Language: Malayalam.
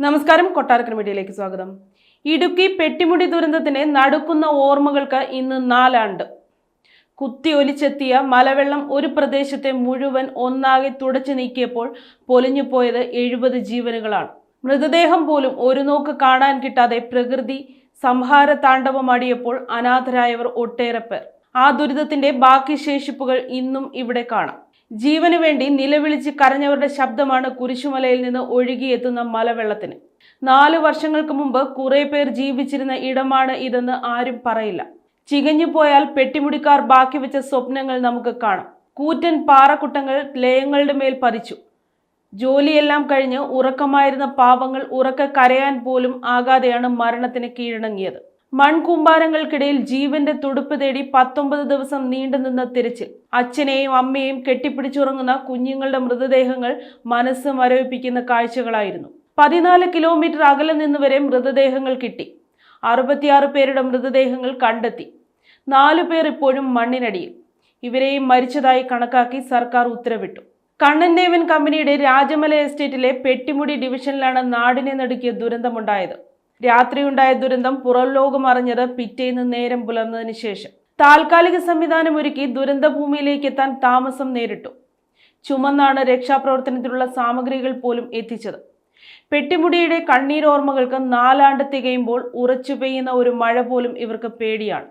നമസ്കാരം, കൊട്ടാരക്കര മീഡിയയിലേക്ക് സ്വാഗതം. ഇടുക്കി പെട്ടിമുടി ദുരന്തത്തിന് നടുക്കുന്ന ഓർമ്മകൾക്ക് ഇന്ന് 4 ആണ്ട്. കുത്തിയൊലിച്ചെത്തിയ മലവെള്ളം ഒരു പ്രദേശത്തെ മുഴുവൻ ഒന്നാകെ തുടച്ചു നീക്കിയപ്പോൾ പൊലിഞ്ഞുപോയത് 70 ജീവനുകളാണ്. മൃതദേഹം പോലും ഒരു നോക്ക് കാണാൻ കിട്ടാതെ പ്രകൃതി സംഹാര താണ്ഡവമാടിയപ്പോൾ അനാഥരായവർ ഒട്ടേറെ പേർ. ആ ദുരിതത്തിന്റെ ബാക്കി ശേഷിപ്പുകൾ ഇന്നും ഇവിടെ കാണാം. ജീവന് വേണ്ടി നിലവിളിച്ച് കരഞ്ഞവരുടെ ശബ്ദമാണ് കുരിശുമലയിൽ നിന്ന് ഒഴുകിയെത്തുന്ന മലവെള്ളത്തിന്. 4 വർഷങ്ങൾക്ക് മുമ്പ് കുറെ പേർ ജീവിച്ചിരുന്ന ഇടമാണ് ഇതെന്ന് ആരും പറയില്ല. ചികഞ്ഞു പോയാൽ പെട്ടിമുടിക്കാർ ബാക്കി വെച്ച സ്വപ്നങ്ങൾ നമുക്ക് കാണാം. കൂറ്റൻ പാറക്കുട്ടങ്ങൾ ലയങ്ങളുടെ മേൽ പതിച്ചു. ജോലിയെല്ലാം കഴിഞ്ഞ് ഉറക്കമായിരുന്ന പാവങ്ങൾ ഉറക്കെ കരയാൻ പോലും ആകാതെയാണ് മരണത്തിന് കീഴടങ്ങിയത്. മൺകൂമ്പാരങ്ങൾക്കിടയിൽ ജീവന്റെ തുടുപ്പ് തേടി 19 ദിവസം നീണ്ടുനിന്ന തിരച്ചിൽ. അച്ഛനെയും അമ്മയെയും കെട്ടിപ്പിടിച്ചുറങ്ങുന്ന കുഞ്ഞുങ്ങളുടെ മൃതദേഹങ്ങൾ മനസ്സ് മരവിപ്പിക്കുന്ന കാഴ്ചകളായിരുന്നു. 14 കിലോമീറ്റർ അകലെ നിന്ന് വരെ മൃതദേഹങ്ങൾ കിട്ടി. 66 പേരുടെ മൃതദേഹങ്ങൾ കണ്ടെത്തി. 4 പേർ ഇപ്പോഴും മണ്ണിനടിയിൽ. ഇവരെയും മരിച്ചതായി കണക്കാക്കി സർക്കാർ ഉത്തരവിട്ടു. കണ്ണൻ ദേവൻ കമ്പനിയുടെ രാജമല എസ്റ്റേറ്റിലെ പെട്ടിമുടി ഡിവിഷനിലാണ് നാടിനെ നടുക്കിയ ദുരന്തമുണ്ടായത്. രാത്രിയുണ്ടായ ദുരന്തം പുറം ലോകം അറിഞ്ഞത് പിറ്റേന്ന് നേരം പുലർന്നതിന് ശേഷം. താൽക്കാലിക സംവിധാനം ഒരുക്കി ദുരന്ത ഭൂമിയിലേക്ക് എത്താൻ താമസം നേരിട്ടു. ചുമന്നാണ് രക്ഷാപ്രവർത്തനത്തിനുള്ള സാമഗ്രികൾ പോലും എത്തിച്ചത്. പെട്ടിമുടിയുടെ കണ്ണീരോർമ്മകൾക്ക് 4 ആണ്ട് തികയുമ്പോൾ ഉറച്ചു പെയ്യുന്ന ഒരു മഴ പോലും ഇവർക്ക് പേടിയാണ്.